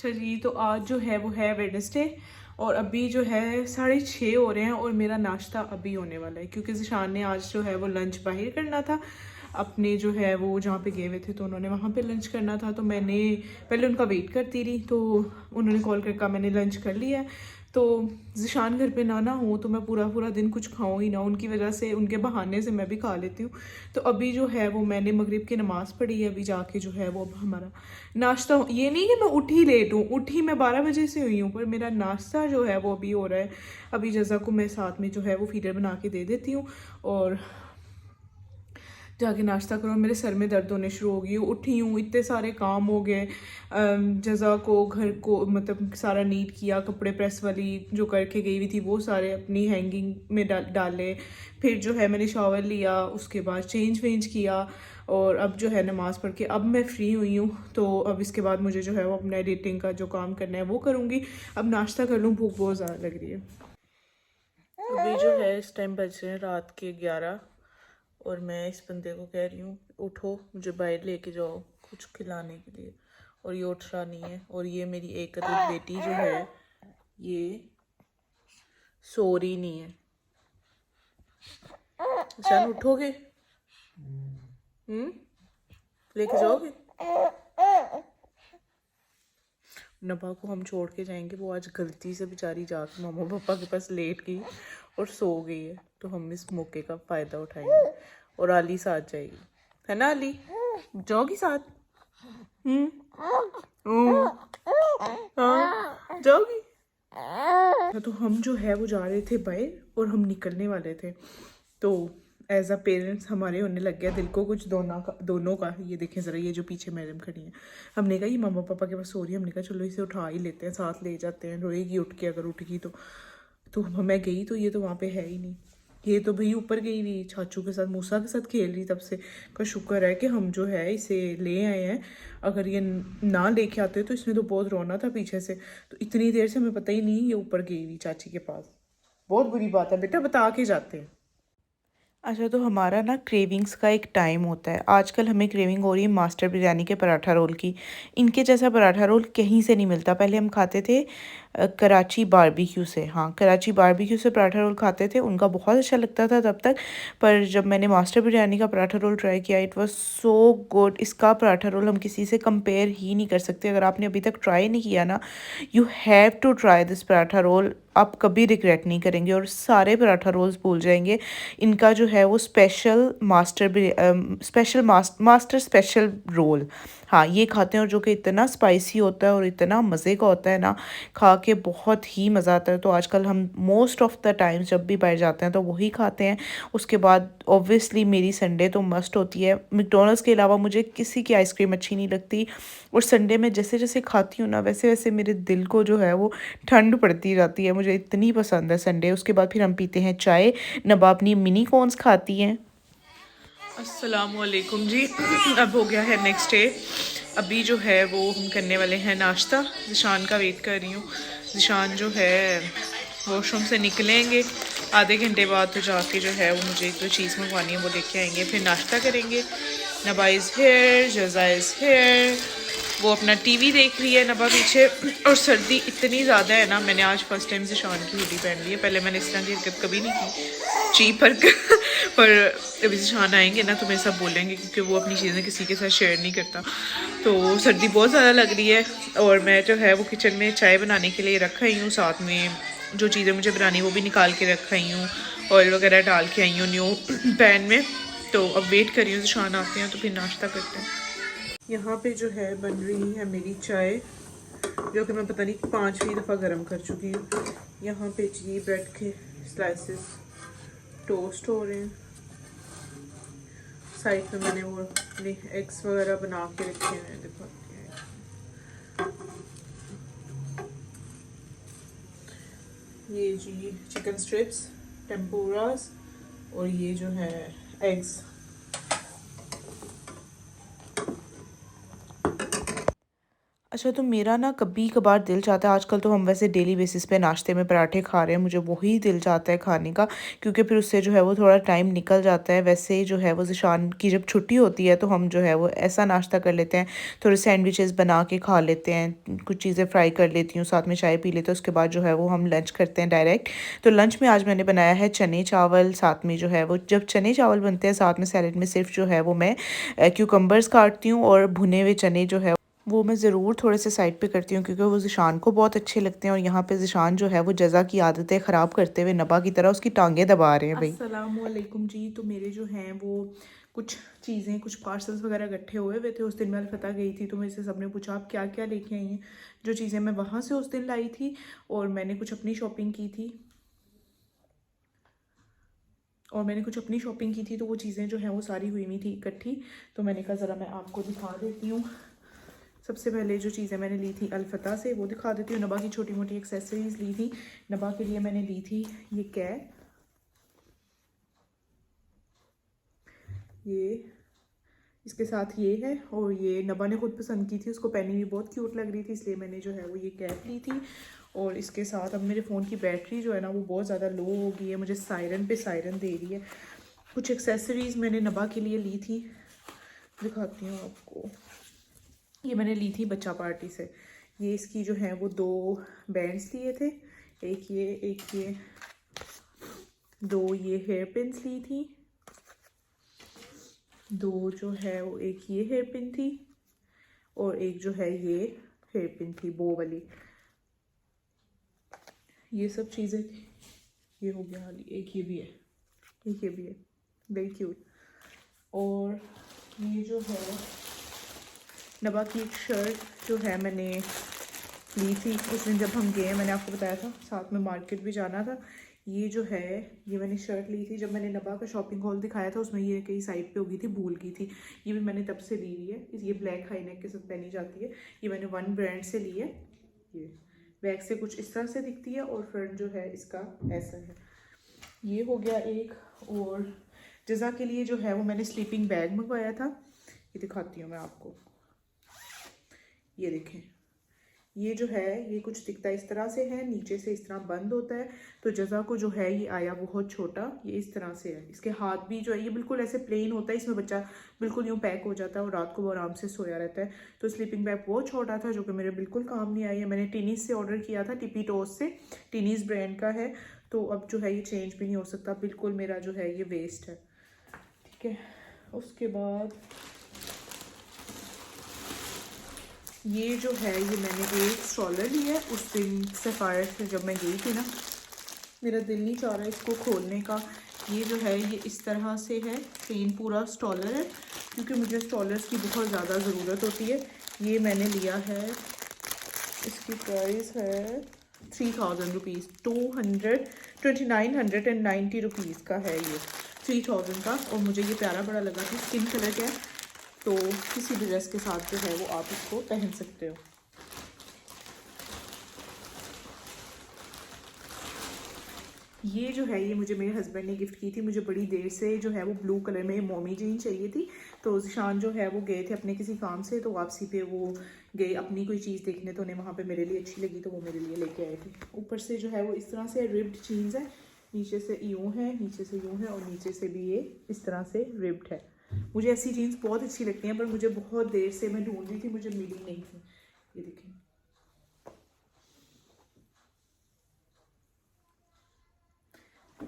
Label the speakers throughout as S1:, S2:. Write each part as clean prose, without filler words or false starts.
S1: अच्छा जी, तो आज जो है वो है वेडनेसडे और अभी जो है 6:30 हो रहे हैं और मेरा नाश्ता अभी होने वाला है क्योंकि ज़िशान ने आज जो है वो लंच बाहर करना था अपने जो है वो जहाँ पे गए हुए थे, तो उन्होंने वहाँ पे लंच करना था। तो मैंने पहले उनका वेट करती रही, तो उन्होंने कॉल करके मैंने लंच कर लिया है। तो ज़िशान घर पे ना हो तो मैं पूरा पूरा दिन कुछ खाऊँ ही ना, उनकी वजह से, उनके बहाने से मैं भी खा लेती हूँ। तो अभी जो है वो मैंने मगरिब की नमाज़ पढ़ी है, अभी जाके जो है वो अब हमारा नाश्ता, ये नहीं कि मैं उठी लेट हूँ, उठी मैं 12 बजे से हुई हूँ, पर मेरा नाश्ता जो है वो अभी हो रहा है। अभी जज़ा को मैं साथ में जो है वो फीडर बना के दे देती हूँ और जाके नाश्ता करो। मेरे सर में दर्द होने शुरू हो गई, उठी हूँ, इतने सारे काम हो गए। जज़ा को घर को मतलब सारा नीट किया, कपड़े प्रेस वाली जो करके गई हुई थी वो सारे अपनी हैंगिंग में डाले। फिर जो है मैंने शावर लिया, उसके बाद चेंज वेंज किया और अब जो है नमाज़ पढ़ के अब मैं फ्री हुई हूँ। तो अब इसके बाद मुझे जो है वो अपना एडिटिंग का जो काम करना है वो करूँगी। अब नाश्ता कर लूँ, भूख बहुत ज़्यादा लग रही है। अभी जो है इस टाइम बज रहे हैं रात के 11 और मैं इस बंदे को कह रही हूँ उठो, मुझे बाहर लेके जाओ कुछ खिलाने के लिए, और ये उठ रहा नहीं है। और ये मेरी एक बेटी जो है ये सो रही नहीं है। शन उठोगे? लेके जाओगे? नबा को हम छोड़ के जाएंगे, वो आज गलती से बेचारी जाकर मामा पापा के पास लेट गई और सो गई है, तो हम इस मौके का फ़ायदा उठाएंगे और आली साथ जाएगी, है ना आली? जाओगी साथ? हाँ जाओगी? तो हम जो है वो जा रहे थे बाहर और हम निकलने वाले थे, तो एज अ पेरेंट्स हमारे होने लग गया दिल को कुछ दोनों का। ये देखें ज़रा, ये जो पीछे मैडम खड़ी हैं, हमने कहा ये मामा पापा के पास सो रही है, हमने कहा चलो इसे उठा ही लेते हैं, साथ ले जाते हैं, रोएगी उठ के अगर उठ गई तो मैं गई तो ये तो वहाँ पे है ही नहीं। ये तो भाई ऊपर गई हुई चाचू के साथ, मूसा के साथ खेल रही, तब से का शुक्र है कि हम जो है इसे ले आए हैं। अगर ये ना लेके आते तो इसने तो बहुत रोना था पीछे से, तो इतनी देर से हमें पता ही नहीं ये ऊपर गई हुई चाची के पास। बहुत बुरी बात है बेटा, बता के जाते हैं। अच्छा, तो हमारा ना क्रेविंग्स का एक टाइम होता है। आजकल हमें क्रेविंग हो रही है मास्टर बिरयानी के पराठा रोल की। इनके जैसा पराठा रोल कहीं से नहीं मिलता। पहले हम खाते थे कराची बारबेक्यू से, हाँ कराची बारबेक्यू से पराठा रोल खाते थे, उनका बहुत अच्छा लगता था तब तक। पर जब मैंने मास्टर बिरयानी का पराठा रोल ट्राई किया, इट वाज सो गुड। इसका पराठा रोल हम किसी से कंपेयर ही नहीं कर सकते। अगर आपने अभी तक ट्राई नहीं किया ना, you have to try this paratha roll. आप कभी रिग्रेट नहीं करेंगे और सारे पराठा रोल्स भूल जाएंगे। इनका जो है वो मास्टर स्पेशल रोल, हाँ ये खाते हैं, और जो कि इतना स्पाइसी होता है और इतना मज़े का होता है ना, खा के बहुत ही मज़ा आता है। तो आजकल हम मोस्ट ऑफ द टाइम्स जब भी बाहर जाते हैं तो वही खाते हैं। उसके बाद ऑब्वियसली मेरी संडे तो मस्ट होती है। मैकडॉनल्ड्स के अलावा मुझे किसी की आइसक्रीम अच्छी नहीं लगती, और संडे में जैसे जैसे खाती हूँ ना वैसे वैसे मेरे दिल को जो है वो ठंड पड़ती जाती है। मुझे इतनी पसंद है संडे। उसके बाद फिर हम पीते हैं चाय, नबा अपनी मिनी कॉर्न्स खाती हैं। अस्सलामुअलैकुम जी। अब हो गया है नेक्स्ट डे। अभी जो है वो हम करने वाले हैं नाश्ता। ज़िशान का वेट कर रही हूँ। ज़िशान जो है वॉशरूम से निकलेंगे आधे घंटे बाद, तो जाके जो है वो मुझे एक दो चीज़ मंगवानी है वो लेके आएंगे, फिर नाश्ता करेंगे। नबा इज़ हेयर, जज़ा इज़ हेयर, वो अपना टीवी देख रही है नबा पीछे। और सर्दी इतनी ज़्यादा है ना, मैंने आज फर्स्ट टाइम ज़िशान की हुडी पहन ली है, पहले मैंने इस तरह की हरकत कभी नहीं की जी। पर अभी ज़िशान आएंगे ना तो मेरे सब बोलेंगे, क्योंकि वो अपनी चीज़ें किसी के साथ शेयर नहीं करता। तो सर्दी बहुत ज़्यादा लग रही है और मैं जो है वो किचन में चाय बनाने के लिए रख आई हूँ, साथ में जो चीज़ें मुझे बनानी वो भी निकाल के रख आई हूँ, ऑयल वगैरह डाल के आई हूँ न्यू पैन में। तो अब वेट कर रही हूँ ज़िशान आते हैं तो फिर नाश्ता करते हैं। यहाँ पे जो है बन रही है मेरी चाय, जो कि मैं पता नहीं 5वीं दफ़ा गर्म कर चुकी हूँ। यहाँ पे जी ब्रेड के स्लाइसेस टोस्ट हो रहे हैं, साइड में मैंने वो अपने एग्स वगैरह बना के रखे हुए हैं, दिखाती हैं। ये जी चिकन स्ट्रिप्स, टेम्पुरास, और ये जो है एग्स। अच्छा, तो मेरा ना कभी कभार दिल चाहता है, आजकल तो हम वैसे डेली बेसिस पे नाश्ते में पराठे खा रहे हैं, मुझे वही दिल चाहता है खाने का, क्योंकि फिर उससे जो है वो थोड़ा टाइम निकल जाता है। वैसे ही जो है वो ज़िशान की जब छुट्टी होती है तो हम जो है वो ऐसा नाश्ता कर लेते हैं, थोड़े सैंडविचेस बना के खा लेते हैं, कुछ चीज़ें फ्राई कर लेती हूँ, साथ में चाय पी लेते हैं, उसके बाद जो है वो हम लंच करते हैं डायरेक्ट। तो लंच में आज मैंने बनाया है चने चावल, साथ में जो है वो जब चने चावल बनते हैं साथ में सैलेड में सिर्फ जो है वो मैं क्यूकम्बर्स काटती हूँ, और भुने हुए चने जो है वो मैं ज़रूर थोड़े से साइड पे करती हूँ, क्योंकि वो ज़िशान को बहुत अच्छे लगते हैं। और यहाँ पे ज़िशान जो है वो जज़ा की आदतें ख़राब करते हुए नबा की तरह उसकी टांगें दबा रहे हैं भाई। अस्सलामुअलैकुम जी। तो मेरे जो हैं वो कुछ चीज़ें, कुछ पार्सल्स वगैरह इकट्ठे हुए हुए थे। उस दिन मैं अलफता गई थी तो मेरे से सबने पूछा आप क्या क्या लेके आई हैं। जो चीज़ें मैं वहाँ से उस दिन लाई थी, और मैंने कुछ अपनी शॉपिंग की थी, तो वो चीज़ें जो हैं वो सारी हुई हुई थी इकट्ठी। तो मैंने कहा ज़रा मैं आपको दिखा देती हूँ। सबसे पहले जो चीज़ें मैंने ली थी अलफता से वो दिखा देती हूँ। नबा की छोटी मोटी एक्सेसरीज ली थी। नबा के लिए मैंने ली थी ये कैप, ये इसके साथ ये है, और ये नबा ने खुद पसंद की थी, उसको पहनी हुई बहुत क्यूट लग रही थी, इसलिए मैंने जो है वो ये कैप ली थी। और इसके साथ अब मेरे फ़ोन की बैटरी जो है ना वो बहुत ज़्यादा लो हो गई है, मुझे सायरन पे सायरन दे रही है। कुछ एक्सेसरीज़ मैंने नबा के लिए ली थी, दिखाती हूँ आपको। ये मैंने ली थी बच्चा पार्टी से। ये इसकी जो है वो 2 बैंड्स लिए थे, एक ये 2 ये हेयर पिन्स ली थी, 2 जो है वो एक ये हेयर पिन थी, और एक जो है ये हेयर पिन थी बो वाली। ये सब चीज़ें थी। ये हो गया वाली, एक ये भी है, वेरी क्यूट। और ये जो है नबा की एक शर्ट जो है मैंने ली थी उस दिन जब हम गए, मैंने आपको बताया था साथ में मार्केट भी जाना था। ये जो है ये मैंने शर्ट ली थी जब मैंने नबा का शॉपिंग हॉल दिखाया था, उसमें ये कहीं साइड पे हो गई थी, भूल गई थी। ये भी मैंने तब से ली हुई है। ये ब्लैक हाई नेक के साथ पहनी जाती है। ये मैंने वन ब्रांड से ली है। ये बैक से कुछ इस तरह से दिखती है और फ्रंट जो है इसका ऐसा है। ये हो गया एक। और जज़ा के लिए जो है वो मैंने स्लीपिंग बैग मंगवाया था, ये दिखाती हूँ मैं आपको। ये देखें, ये जो है ये कुछ दिखता इस तरह से है, नीचे से इस तरह बंद होता है। तो जज़ा को जो है ये आया बहुत छोटा, ये इस तरह से है। इसके हाथ भी जो है ये बिल्कुल ऐसे प्लेन होता है, इसमें बच्चा बिल्कुल यूँ पैक हो जाता है और रात को वो आराम से सोया रहता है। तो स्लीपिंग बैग बहुत छोटा था जो कि मेरे बिल्कुल काम नहीं आई है। मैंने टिनीज़ से ऑर्डर किया था, टिपी टोस से, टिनीज़ ब्रांड का है। तो अब जो है ये चेंज भी नहीं हो सकता, बिल्कुल मेरा जो है ये वेस्ट है। ठीक है, उसके बाद ये जो है ये मैंने एक स्ट्रॉलर लिया है। उस दिन सफ़ायर से जब मैं गई थी ना, मेरा दिल नहीं चाह रहा इसको खोलने का। ये जो है ये इस तरह से है, प्लेन पूरा स्ट्रॉलर है, क्योंकि मुझे स्ट्रॉलर्स की बहुत ज़्यादा ज़रूरत होती है। ये मैंने लिया है, इसकी प्राइस है 3000 रुपीज़, 2990 रुपीज़ का है ये, 3000 का। और मुझे ये प्यारा बड़ा लगा था, स्किन कलर का है, तो किसी भी ड्रेस के साथ जो है वो आप इसको पहन सकते हो। ये जो है ये मुझे मेरे हस्बैंड ने गिफ्ट की थी। मुझे बड़ी देर से जो है वो ब्लू कलर में मोमी जीन चाहिए थी। तो ज़िशान जो है वो गए थे अपने किसी काम से, तो वापसी पे वो गए अपनी कोई चीज़ देखने, तो उन्हें वहाँ पे मेरे लिए अच्छी लगी तो वो मेरे लिए लेके आए थे। ऊपर से जो है वो इस तरह से रिब्ड जीन्स है, नीचे से यूँ है, नीचे से यूँ है, और नीचे से भी ये इस तरह से रिब्ड है। मुझे ऐसी जीन्स बहुत अच्छी लगती हैं, पर मुझे बहुत देर से मैं ढूंढ रही थी, मुझे मिली नहीं थी। ये देखें,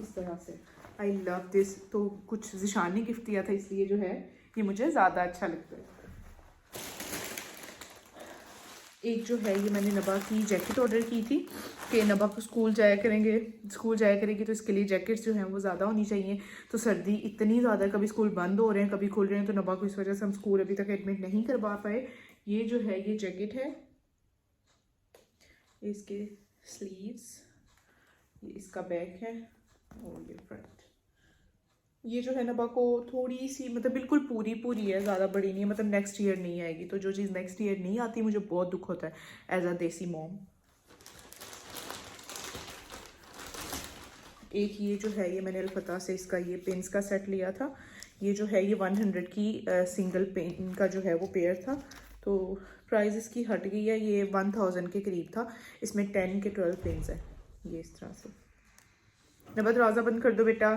S1: इस तरह से। I love this. तो कुछ ज़िशान ने गिफ्ट दिया था, इसलिए जो है ये मुझे ज़्यादा अच्छा लगता है। एक जो है ये मैंने नबा की जैकेट ऑर्डर की थी कि नबा को स्कूल जाया करेगी, तो इसके लिए जैकेट्स जो हैं वो ज़्यादा होनी चाहिए। तो सर्दी इतनी ज़्यादा, कभी स्कूल बंद हो रहे हैं, कभी खुल रहे हैं, तो नबा को इस वजह से हम स्कूल अभी तक एडमिट नहीं करवा पाए। ये जो है ये जैकेट है, इसके स्लीव्स, ये इसका बैक है, और ये फ्रंट। ये जो है नबा को थोड़ी सी, मतलब बिल्कुल पूरी पूरी है, ज़्यादा बड़ी नहीं है, मतलब नेक्स्ट ईयर नहीं आएगी। तो जो चीज़ नेक्स्ट ईयर नहीं आती मुझे बहुत दुख होता है एज अ देसी मॉम। एक ये जो है ये मैंने अलफता से इसका ये पिन्स का सेट लिया था। ये जो है ये 100 की सिंगल पिन का जो है वो पेयर था। तो प्राइस इसकी हट गई है, ये 1000 के करीब था। इसमें 10 के 12 पिन्स है, ये इस तरह से। नबा दरवाज़ा बंद कर दो बेटा।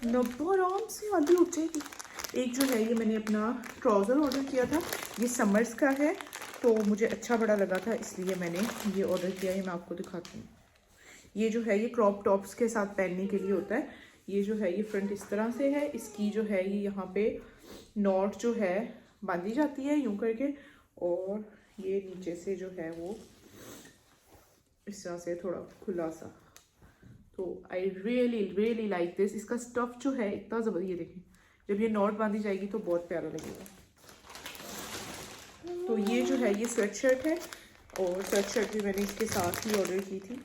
S1: नब्बा आराम से आधी उठ जाएगी। एक जो है ये मैंने अपना ट्राउज़र ऑर्डर किया था, ये समर्स का है, तो मुझे अच्छा बड़ा लगा था इसलिए मैंने ये ऑर्डर किया है। मैं आपको दिखाती हूँ। ये जो है ये क्रॉप टॉप्स के साथ पहनने के लिए होता है। ये जो है ये फ्रंट इस तरह से है, इसकी जो है ये यहाँ पे नॉट जो है बांधी जाती है यूं करके, और ये नीचे से जो है वो इस तरह से थोड़ा खुला सा। तो आई रियली लाइक दिस। इसका स्टफ जो है इतना ज़बरदस्त, ये देखें जब ये नॉट बांधी जाएगी तो बहुत प्यारा लगेगा। तो ये जो है ये स्वेट शर्ट है, और स्वेट शर्ट भी मैंने इसके साथ ही ऑर्डर की थी।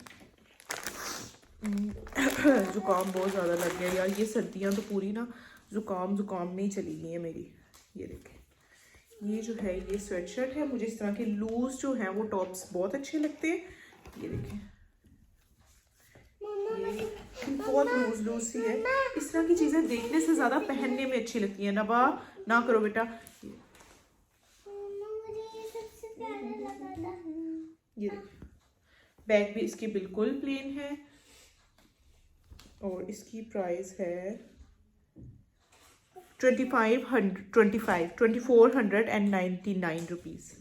S1: ज़ुकाम बहुत ज़्यादा लग गया यार, ये सर्दियाँ तो पूरी ना ज़ुकाम में ही चली गई है मेरी। ये देखें, ये जो है ये स्वेट शर्ट है। मुझे इस तरह के लूज जो हैं वो टॉप्स बहुत अच्छे लगते हैं। ये देखें, ये बहुत लूज सी है। इस तरह की चीज़ें देखने से ज़्यादा पहनने में अच्छी लगती है। नबा ना करो बेटा। ये देखें, बैग भी इसकी बिल्कुल प्लेन है, और इसकी प्राइस है 2499 रुपीज़,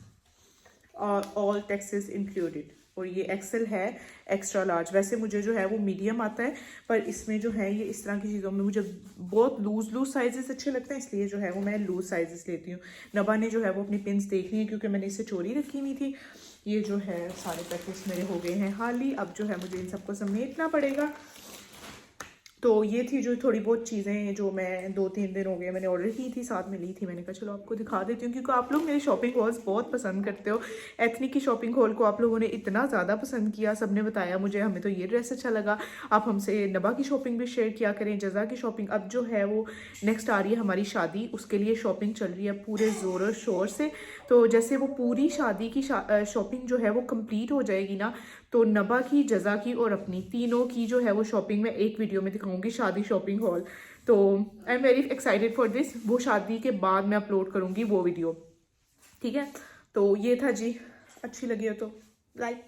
S1: और ऑल टैक्सेस इंक्लूडेड। और ये एक्सेल है, एक्स्ट्रा लार्ज। वैसे मुझे जो है वो मीडियम आता है, पर इसमें जो है ये इस तरह की चीज़ों में मुझे बहुत लूज साइजेस अच्छे लगते हैं, इसलिए जो है वो मैं लूज साइजेस लेती हूँ। नबा ने जो है वो अपनी पिन्स देखनी है, क्योंकि मैंने इसे चोरी रखी हुई थी। ये जो है सारे पैकेट्स मेरे हो गए हैं हाल ही, अब जो है मुझे इन सबको समेटना पड़ेगा। तो ये थी जो थोड़ी बहुत चीज़ें जो मैं 2-3 दिन हो गए मैंने ऑर्डर की थी, साथ में ली थी। मैंने कहा चलो आपको दिखा देती हूँ, क्योंकि आप लोग मेरे शॉपिंग हॉल्स बहुत पसंद करते हो। एथनिक की शॉपिंग हॉल को आप लोगों ने इतना ज़्यादा पसंद किया, सबने बताया मुझे हमें तो ये ड्रेस अच्छा लगा। आप हमसे नबा की शॉपिंग भी शेयर किया करें, जज़ा की शॉपिंग। अब जो है वो नेक्स्ट आ रही है हमारी शादी, उसके लिए शॉपिंग चल रही है पूरे ज़ोर शोर से। तो जैसे वो पूरी शादी की शॉपिंग जो है वो कंप्लीट हो जाएगी ना, तो नबा की, जज़ा की और अपनी तीनों की जो है वो शॉपिंग मैं एक वीडियो में दिखाऊंगी, शादी शॉपिंग हॉल। तो I am very excited for this. वो शादी के बाद मैं अपलोड करूंगी वो वीडियो, ठीक है। तो ये था जी, अच्छी लगी हो तो लाइक